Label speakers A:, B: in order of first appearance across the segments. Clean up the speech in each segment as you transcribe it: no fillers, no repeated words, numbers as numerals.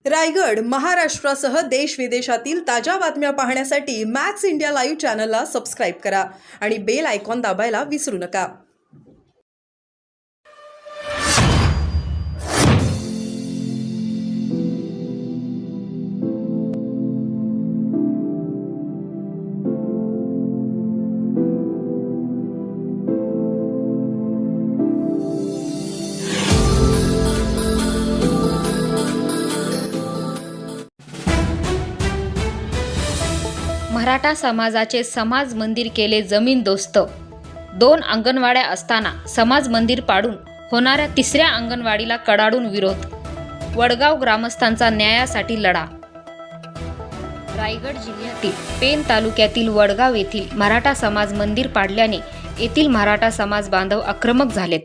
A: रायगड महाराष्ट्रासह देश विदेशातील ताज्या बातम्या पाहण्यासाठी मॅक्स इंडिया लाईव्ह चॅनलला सबस्क्राईब करा आणि बेल आयकॉन दाबायला विसरू नका.
B: मराठा समाजाचे समाज मंदिर केले जमीनदोस्त. 2 अंगणवाड्या असताना समाज मंदिर पाडून होणाऱ्या 3ऱ्या अंगणवाडीला कडाडून विरोध. वडगाव ग्रामस्थांचा न्यायासाठी लढा. रायगड जिल्ह्यातील पेण तालुक्यातील वडगाव येथील मराठा समाज मंदिर पाडल्याने येथील मराठा समाज बांधव आक्रमक झालेत.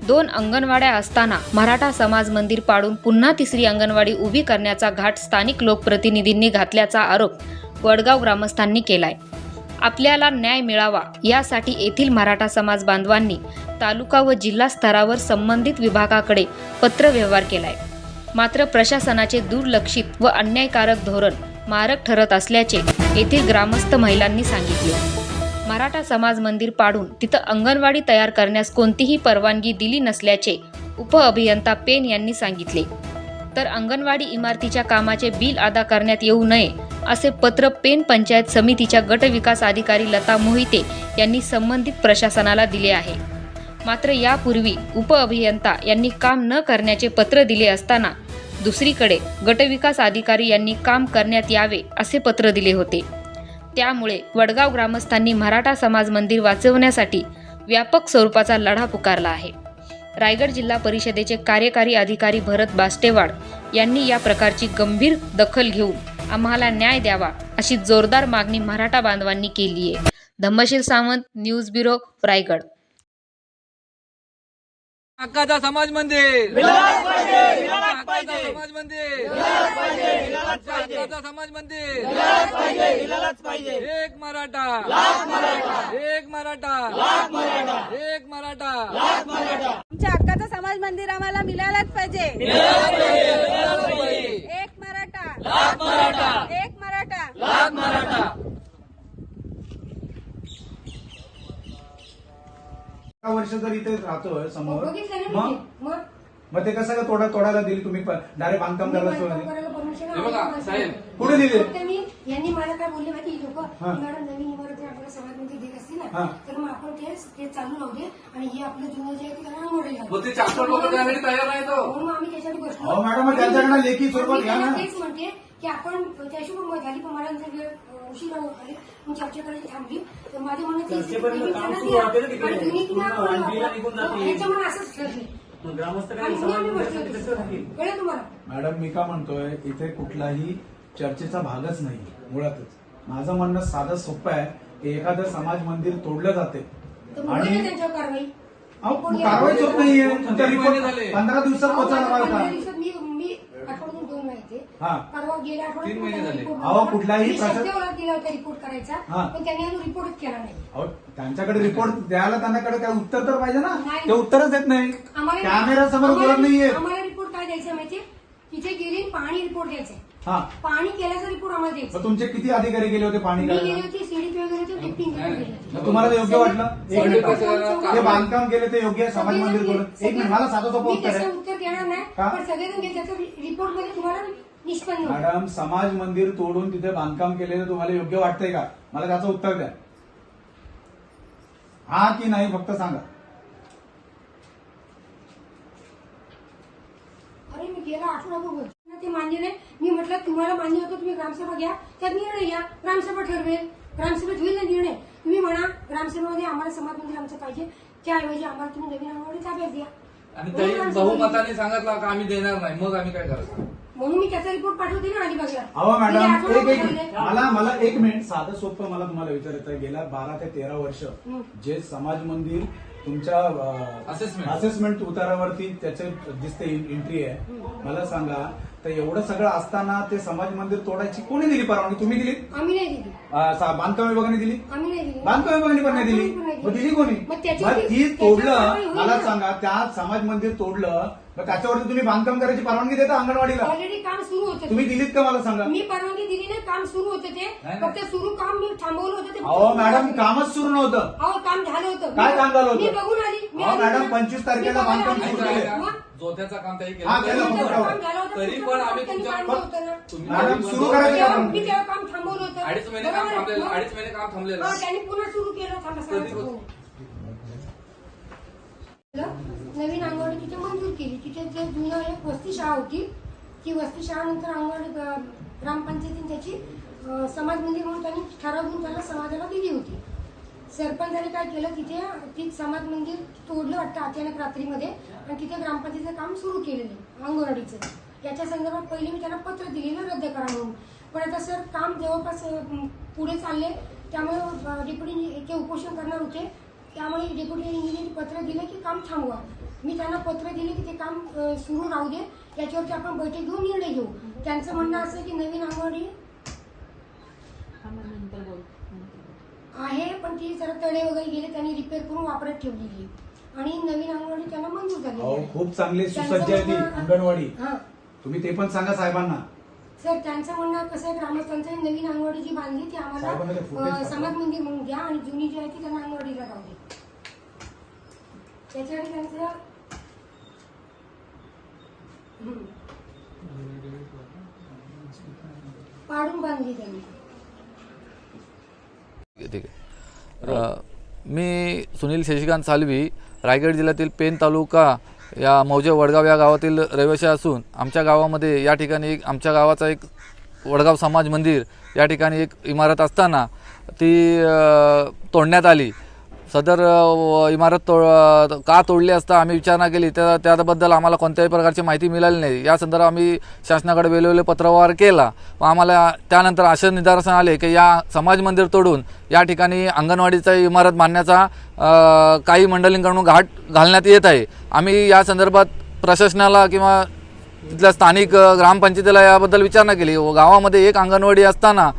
B: 2 अंगणवाड्या असताना मराठा समाज मंदिर पाडून पुन्हा 3री अंगणवाडी उभी करण्याचा घाट स्थानिक लोकप्रतिनिधींनी घातल्याचा आरोप वडगाव ग्रामस्थांनी केलाय. आपल्याला न्याय मिळावा यासाठी येथील मराठा समाज बांधवांनी तालुका व जिल्हा स्तरावर संबंधित विभागाकडे पत्रव्यवहार केलाय. मात्र प्रशासनाचे दुर्लक्षित व अन्यायकारक धोरण मारक ठरत असल्याचे येथील ग्रामस्थ महिलांनी सांगितले. मराठा समाज मंदिर पाडून तिथं अंगणवाडी तयार करण्यास कोणतीही परवानगी दिली नसल्याचे उपअभियंता पेन यांनी सांगितले. तर अंगणवाडी इमारतीच्या कामाचे बिल अदा करण्यात येऊ नये असे पत्र पेण पंचायत समितीच्या गटविकास अधिकारी लता मोहिते यांनी संबंधित प्रशासनाला दिले आहे. मात्र यापूर्वी उपअभियंता यांनी काम न करण्याचे पत्र दिले असताना दुसरीकडे गटविकास अधिकारी यांनी काम करण्यात यावे असे पत्र दिले होते. त्यामुळे वडगाव ग्रामस्थांनी मराठा समाज मंदिर वाचवण्यासाठी व्यापक स्वरूपाचा लढा पुकारला आहे. रायगड जिल्हा परिषदेचे कार्यकारी अधिकारी भरत बास्टेवाड यांनी या प्रकारची गंभीर दखल घेऊन आम्हाला न्याय द्यावा अशी जोरदार मागणी मराठा बांधवांनी केली आहे. Dhammasheel Sawant, news bureau, Raigad.
C: हक्काचा समाज मंदिर, हक्काचा समाज मंदिर, हक्काचा समाज मंदिर, एक मराठा, एक मराठा, एक मराठा.
D: आमच्या हक्काचा समाज मंदिर आम्हाला मिळायलाच पाहिजे. एक मराठा, एक मराठा.
E: वर्ष जर इथे राहतोय समोर
D: बघितलं ना
E: मग ते कसं का तोडायला दिली तुम्ही डायरेक्ट बांधकाम करायला
C: हे बघा साहेब,
E: कुठे दिले?
D: यांनी मला काय बोलले माहिती लोक, मॅडम नवीन इमारत आपल्याला समाज मंदिर देत असतील ना तर मग आपण ते चालू राहू दे आणि हे आपलं जुनं जे आहे ते त्याला मोडेल
C: मग ते चाकट लोक त्यासाठी तयार नाही तो.
D: म्हणून आम्ही त्याच्यासाठी बसलो.
E: अहो मॅडम, त्यांच्याकडे लेखी स्वरूपात घ्या ना.
D: तेच म्हणते की आपण त्याशी पण मत झाली पण मला जर वेळ उशिरा होत आले मी चर्चा करायची थांबली तर माझे म्हणणं त्याच्यामुळे असंच ठरले. कळलं तुम्हाला?
E: मॅडम, मी का म्हणतोय इथे कुठलाही चर्चेचा भागच नाही मुळातच. माझं म्हणणं साधं सोपं आहे की एखादं समाज मंदिर तोडलं जाते आणि
D: त्यांच्यावर कारवाई
E: कारवाईच होत नाहीये. तुमचा रिपोर्ट 15 दिवसात पोहोचवणार का?
D: मी आठवड्यातून 2 वेळा येते.
E: हा.
D: परवा गेल्या
C: 3 महिने झाले.
E: अहो, कुठलाही
D: दिला होता रिपोर्ट करायचा पण त्यांनी अजून रिपोर्टच केला नाही.
E: अहो, त्यांच्याकडे रिपोर्ट द्यायला त्यांच्याकडे काय उत्तर तर पाहिजे ना.
D: नाही.
E: ते उत्तरच देत नाही. कॅमेरा समोर बोलत नाहीये.
D: आम्हाला रिपोर्ट काय द्यायचा माहितीये? तिथे गेली पाणी रिपोर्ट द्यायचा.
E: हा,
D: पाणी केल्याचा रिपोर्ट आम्हाला द्यायचा.
E: मग तुमचे किती अधिकारी गेले होते पाणी
D: मी गेली
E: करायला?
D: होती, सीडीपी वगैरे होते, डिप्टी इंजिनियर गेले होते.
E: मग तुम्हाला ते योग्य वाटलं? एक मिनिट.
D: सगळे
E: ते बांधकाम केले ते योग्य आहे, समाज मंदिर करून. एक मिनिट, मला साधं सोपं
D: मी
E: उत्तर
D: त्याचं
E: आहे.
D: उत्तर देणार नाही
E: का?
D: पण सगळेजण त्याचं रिपोर्ट मध्ये तुम्हाला निष्पन्न होईल.
E: मॅडम, समाज मंदिर तोडून तिथे बांधकाम केलेलं तुम्हाला योग्य वाटतंय का? मला त्याचं उत्तर द्या. हा की नाही फक्त सांगा.
D: अरे मी गेला आठवडाभर ते मान्य नाही. मी म्हटलं तुम्हाला मान्य होतं तुम्ही ग्रामसभा घ्या, त्यात निर्णय घ्या. ग्रामसभा ठरवेल, ग्रामसभेत होईल ना निर्णय. तुम्ही म्हणा ग्रामसभेमध्ये आम्हाला समाज मंदिर आमचं पाहिजे, त्याऐवजी आम्हाला तुम्ही नवीन अंगणवाडी ताब्यात द्या.
C: आणि तरी बहुमताने सांगितलं का आम्ही देणार नाही, मग आम्ही काय करायचं?
D: म्हणून मी त्याचा रिपोर्ट पाठवते ना अलिबागला.
E: अहो मॅडम, एक
D: मला
E: मला 1 मिनिट साधं सोपं मला तुम्हाला विचारायचं आहे. गेल्या 12 ते 13 वर्ष जे समाज मंदिर तुमच्या असेसमेंट उतारावरती त्याचे दिसते एंट्री आहे, मला सांगा तर एवढं सगळं असताना ते समाज मंदिर तोडायची कोणी दिली परवानगी? तुम्ही दिली?
D: आम्ही नाही दिली.
E: बांधकाम विभागाने दिली?
D: आम्ही नाही दिली.
E: बांधकाम विभागाने पण नाही दिली. मग दिली कोणी? मग ती तोडलं, मला सांगा, त्या समाज मंदिर तोडलं तर त्याच्यावरती तुम्ही बांधकाम करायची परवानगी देता अंगणवाडीला?
D: ऑलरेडी काम सुरू होतं.
E: तुम्ही दिलीत का मला सांगा?
D: मी परवानगी दिली नाही, काम सुरू होतं ते. फक्त सुरू काम मी थांबवलं होतं ते.
E: अहो मॅडम, कामच सुरू नव्हतं.
D: अहो काम झालं होतं.
E: काय काम झालं होतं?
D: मी बघून आली.
E: अहो मॅडम, 25 तारखेला बांधकाम सुरू केले.
C: जोत्याचं काम त्याही
E: हा, केलं.
C: केलं.
D: काम झालं होतं.
C: तरी पण आम्ही तुमच्या
D: होतं ना.
E: मॅडम, सुरू करायचं का?
D: मी तेव्हा काम थांबवलं होतं.
C: 2.5 महिने काम थांबलेलं.
D: बरोबर.
C: 2.5 महिने काम थांबलेलं.
D: हा, त्यांनी पुन्हा सुरू केलं. थांबा, सांगा. नवीन अंगणवाडी तिथे मंजूर केली. तिथे जे जुनं एक वस्ती शाळा होती, ती वस्ती शाळा नंतर अंगणवाडी ग्रामपंचायतीने त्याची समाज मंदिर म्हणून त्यांनी ठरवून त्याला समाजाला दिली होती. सरपंचाने काय केलं, तिथे ती समाज मंदिर तोडलं वाटतं अचानक रात्रीमध्ये, आणि तिथे ग्रामपंचायतीचं काम सुरू केलेलं अंगणवाडीचं. याच्या संदर्भात पहिले मी त्यांना पत्र दिलेलं रद्द करा म्हणून. पण आता सर काम जवळपास पुढे चालले, त्यामुळे डेप्युटी ते उपोषण करणार होते. त्यामुळे डेप्युटी इंजिनिअरने पत्र दिलं की काम थांबवा. मी त्यांना पत्र दिले की ते काम सुरू राहू दे, याच्यावरती आपण बैठक घेऊन निर्णय घेऊ. त्यांचं म्हणणं असं की नवीन अंगणवाडी आहे, पण ती जरा तडे वगैरे गेले, त्यांनी रिपेअर करून वापरत ठेवलेली, आणि नवीन अंगणवाडी त्यांना मंजूर झाली.
E: अहो, खूप चांगली सुसज्ज आहे ती अंगणवाडी.
D: हा
E: तुम्ही ते पण सांगा साहेबांना.
D: सर, त्यांचं म्हणणं कसं आहे, ग्रामस्थांचं नवीन अंगणवाडी जी बांधली ती आम्हाला समाज मंदिर म्हणून घ्या, आणि जुनी जी आहे ती त्यांना अंगणवाडीला राहू दे. त्याच्यासाठी त्यांचं पाडून बांधली त्यांनी.
F: ठीक आहे. मी सुनील शशिकांत सालवी, रायगड जिल्ह्यातील पेन तालुका या मौजे वडगाव या गावातील रहिवासी असून आमच्या गावामध्ये या ठिकाणी आमच्या गावाचा एक वडगाव समाज मंदिर या ठिकाणी एक इमारत असताना ती तोडण्यात आली. सदर इमारत का तोडली असता आम्ही विचारणा केली, तर त्याबद्दल आम्हाला कोणत्याही प्रकारची माहिती मिळाली नाही. या संदर्भात आम्ही शासनाकडे वेळोवेळी पत्रव्यवहार केला व आम्हाला त्यानंतर असे निदर्शन आले की या समाज मंदिर तोडून या ठिकाणी अंगणवाडीचा इमारत बांधण्याचा काही मंडळींकडून घाट घालण्यात येत आहे. आम्ही या संदर्भात प्रशासनाला किंवा तिथल्या स्थानिक ग्रामपंचायतीला याबद्दल विचारणा केली व गावामध्ये एक अंगणवाडी असताना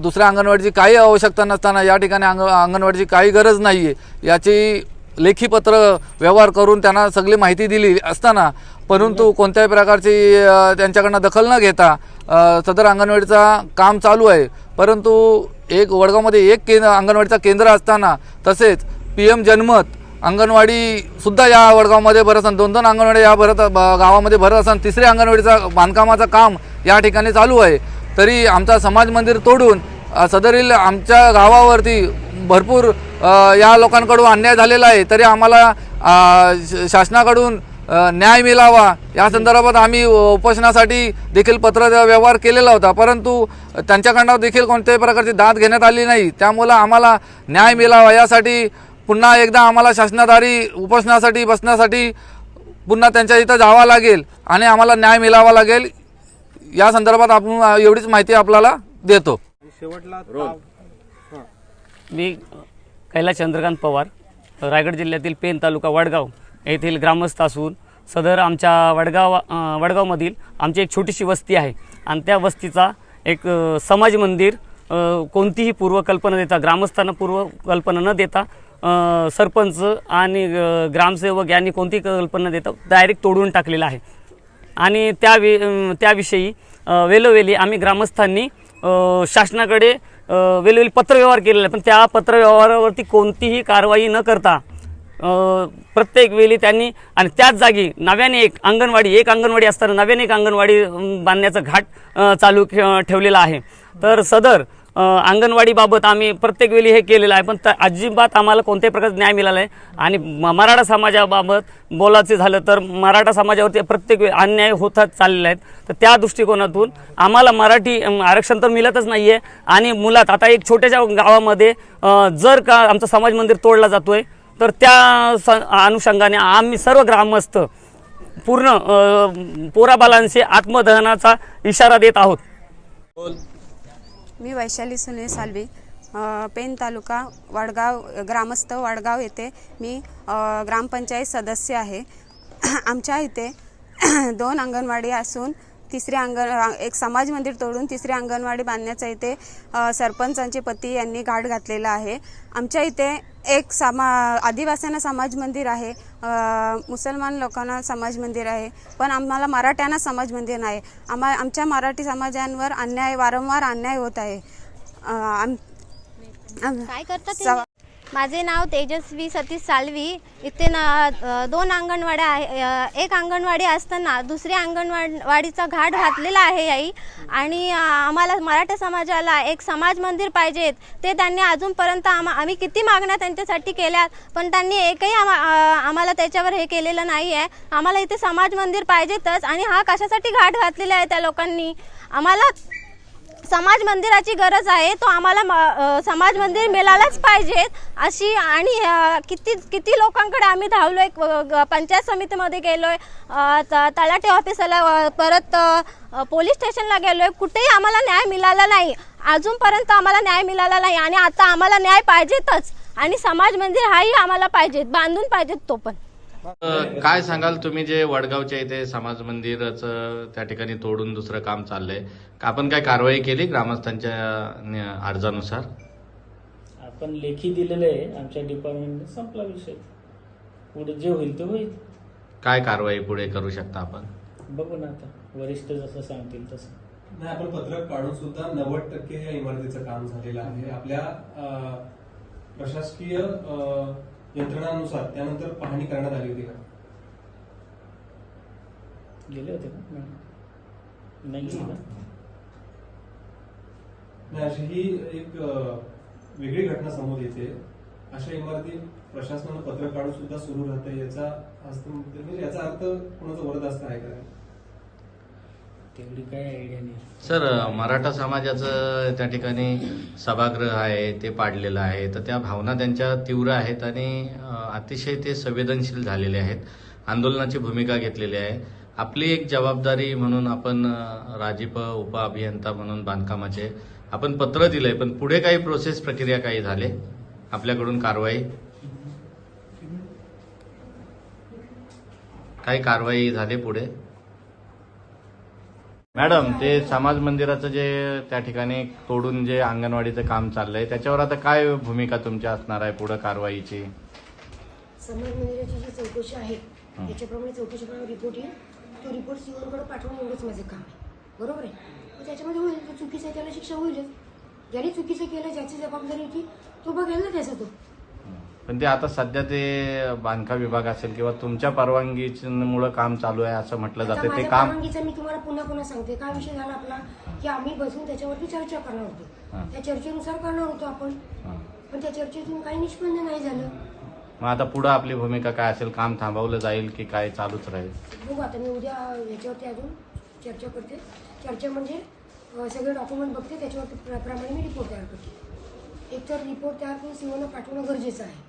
F: दुसऱ्या अंगणवाडीची काही आवश्यकता नसताना या ठिकाणी अंगणवाडीची काही गरज नाही आहे याची लेखी पत्र व्यवहार करून त्यांना सगळी माहिती दिली असताना, परंतु कोणत्याही प्रकारची त्यांच्याकडनं दखल न घेता सदर अंगणवाडीचा काम चालू आहे. परंतु एक वडगावमध्ये एक अंगणवाडीचा केंद्र असताना तसेच PM जनमत अंगणवाडीसुद्धा या वडगावमध्ये भरत असताना 2-2 अंगणवाडी या गावामध्ये भरत असताना तिसऱ्या अंगणवाडीचा बांधकामाचं काम या ठिकाणी चालू आहे. तरी आमचा समाज मंदिर तोडून सदरील आमच्या गावावरती भरपूर या लोकांकडून अन्याय झालेला आहे. तरी आम्हाला शासनाकडून न्याय मिळावा या संदर्भात आम्ही उपोषणासाठी देखील पत्र व्यवहार केलेला होता, परंतु त्यांच्याकडनं देखील कोणत्याही प्रकारची दाद घेण्यात आली नाही. त्यामुळं आम्हाला न्याय मिळावा यासाठी पुन्हा एकदा आम्हाला शासनाधारी उपोषणासाठी बसण्यासाठी पुन्हा त्यांच्या इथं जावं लागेल आणि आम्हाला न्याय मिळावा लागेल. या संदर्भात आपण एवढीच माहिती आपल्याला देतो.
G: मी कैलास चंद्रकांत पवार, रायगड जिल्ह्यातील पेन तालुका वडगाव येथील ग्रामस्थ असून सदर आमच्या वडगावमधील आमची एक छोटीशी वस्ती आहे आणि त्या वस्तीचा एक समाज मंदिर कोणतीही पूर्वकल्पना देता, ग्रामस्थांना पूर्वकल्पना न देता सरपंच आणि ग्रामसेवक यांनी कोणतीही कल्पना देता डायरेक्ट तोडून टाकलेला आहे. आणि त्याविषयी वेळोवेळी आम्ही ग्रामस्थांनी शासनाकडे वेळोवेळी पत्रव्यवहार केलेला आहे, पण त्या पत्रव्यवहारावरती कोणतीही कारवाई न करता प्रत्येक वेळी त्यांनी आणि त्याच जागी नव्याने एक अंगणवाडी असताना नव्याने एक अंगणवाडी बांधण्याचं घाट चालू ठेवलेला आहे. तर सदर अंगणवाडीबाबत आम्ही प्रत्येक वेळी हे केलेलं आहे, पण अजिबात आम्हाला कोणत्याही प्रकारचा न्याय मिळाला आहे. आणि मराठा समाजाबाबत बोलायचं झालं तर मराठा समाजावरती प्रत्येक वेळी अन्याय होतच चाललेले आहेत. तर त्या दृष्टिकोनातून आम्हाला मराठी आरक्षण तर मिळतच नाही आहे. आणि मुलात आता एक छोट्याशा गावामध्ये जर का आमचा समाज मंदिर तोडला जातो आहे, तर त्या अनुषंगाने आम्ही सर्व ग्रामस्थ पूर्ण पोराबालांशी आत्मदहनाचा इशारा देत आहोत.
H: मी वैशाली सुनील सालवी, पेन तालुका वडगाव ग्रामस्थ वडगाव येथे मी ग्रामपंचायत सदस्य आहे. आमच्या इथे 2 अंगणवाडी असून एक समाज मंदिर तोडून तिसरी अंगणवाडी बांधण्याचा इथे सरपंचांचे पती यांनी घाट घातलेला आहे. आमच्या इथे एक आदिवासींना समाज मंदिर आहे, मुसलमान लोकांना समाज मंदिर आहे, पण आम्हाला मराठ्यांना समाज मंदिर नाही. आमच्या मराठी समाजांवर वारंवार अन्याय होत आहे.
I: काय करतात माझे नाव तेजस्वी सतीश सालवी. इथे दोन अंगणवाड्या आहे. एक अंगणवाडी असताना दुसरी अंगणवाडीचा घाट घातलेला आहे याई. आणि आम्हाला मराठा समाजाला एक समाज मंदिर पाहिजेत. ते त्यांनी अजूनपर्यंत आम्ही किती मागण्या त्यांच्यासाठी केल्यात, पण त्यांनी एकही आम्हाला त्याच्यावर हे केलेलं नाही आहे. आम्हाला इथे समाज मंदिर पाहिजेतच. आणि हा कशासाठी घाट घातलेला आहे त्या लोकांनी? आम्हाला समाज मंदिराची गरज आहे. तो आम्हाला समाज मंदिर मिळालंच पाहिजेत अशी. आणि किती लोकांकडे आम्ही धावलोय, पंचायत समितीमध्ये गेलोय, तलाठी ऑफिसला, परत पोलीस स्टेशनला गेलोय. कुठेही आम्हाला न्याय मिळाला नाही. अजूनपर्यंत आम्हाला न्याय मिळाला नाही. आणि आता आम्हाला न्याय पाहिजेतच. आणि समाज मंदिर हाही आम्हाला पाहिजेत, बांधून पाहिजेत तो पण.
J: काय सांगाल तुम्ही जे वडगावच्या इथे समाज मंदिराचं त्या ठिकाणी तोडून दुसरं काम चाललंय, आपण काय कारवाई केली ग्रामस्थांच्या अर्जानुसार?
K: आपण लेखी दिलेलं आहे आमच्या डिपार्टमेंटने, संपला विषय. पुढे जे होईल ते होईल.
J: काय कारवाई पुढे करू शकता आपण?
K: बघू ना आता वरिष्ठ जसं सांगतील तसं.
L: नाही, आपण पत्रक काढून सुद्धा 90% या इमारतीचं काम झालेलं आहे. आपल्या प्रशासकीय यंत्रणानुसार त्यानंतर पाहणी करण्यात आली होती का?
K: गेले होते का? नाही गेले का?
L: नाही, अशी ही एक वेगळी घटना समोर येते. अशा इमारती प्रशासनानं पत्रक काढून सुद्धा सुरू राहते. याचा अर्थ कोणाचा वरदहस्त आहे का?
K: तेवढी काय आयडिया नाही
J: सर. मराठा समाजाचं त्या ठिकाणी सभागृह आहे ते पाडलेलं आहे, तर त्या भावना त्यांच्या तीव्र आहेत आणि अतिशय ते संवेदनशील झालेले आहेत. आंदोलनाची भूमिका घेतलेली आहे. आपली एक जबाबदारी म्हणून आपण राजीप उपअभियंता म्हणून बांधकामाचे आपण पत्र दिलंय, पण पुढे काही प्रोसेस प्रक्रिया काही झाले आपल्याकडून? काही कारवाई झाली पुढे? मॅडम, ते समाज मंदिराचं जे त्या ठिकाणी तोडून जे अंगणवाडीचं काम चाललंय त्याच्यावर आता काय भूमिका तुमची असणार आहे पुढे कारवाईची?
D: समाज मंदिराची जी चौकशी आहे त्याच्याप्रमाणे चौकशीप्रमाणे रिपोर्ट येईल. तो रिपोर्ट सीओकडे पाठवणं एवढंच माझं काम आहे. बरोबर आहे. मग त्याच्यामध्ये होईल, जो चुकीचं आहे त्याला शिक्षा होईलच. ज्याने चुकीचं केलं, ज्याची जबाबदारी होती तो बघेल ना त्याचा तो.
J: पण ते आता सध्या ते बांधकाम विभाग असेल किंवा तुमच्या परवानगीमुळे काम चालू आहे असं म्हटलं जाते. ते काम
D: परवानगीचं मी तुम्हाला पुन्हा सांगते. काय विषय झाला आपला की आम्ही बसून त्याच्यावरती चर्चा करणार होतो. त्या चर्चेनुसार करणार होतो आपण, पण त्या चर्चेतून काही निष्पन्न नाही झालं.
J: मग आता पुढे आपली भूमिका काय असेल? काम थांबवलं जाईल की काय चालूच राहील?
D: बघू आता. मी उद्या याच्यावरती अजून चर्चा करते. चर्चा म्हणजे सगळे डॉक्युमेंट बघते, त्याच्यावरती प्रमाणे मी रिपोर्ट तयार करते. एक तर रिपोर्ट तयार करून सीओला पाठवणं गरजेचं आहे.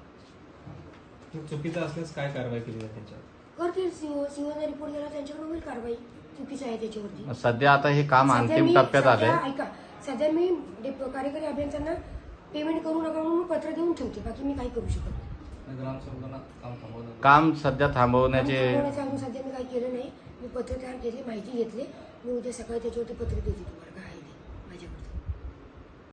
L: चुकीचं असल्यास काय कारवाई केली जाते त्याच्यावर?
D: करतील सीओने रिपोर्ट दिला, त्यांच्याकडून होईल कारवाई. चुकीचं आहे त्याच्यावरती.
J: सध्या आता हे काम अंतिम टप्प्यात आलंय.
D: ऐका, सध्या मी कार्यकारी अभियंत्यांना पेमेंट करू नका म्हणून पत्र देऊन ठेवते. बाकी मी काही करू शकत नाही.
J: काम सध्या थांबवण्याचे
D: अजून सध्या मी काही केलं नाही. मी पत्र तयार केले, माहिती घेतली. मी उद्या सकाळी त्याच्यावरती पत्र देते तुम्हाला.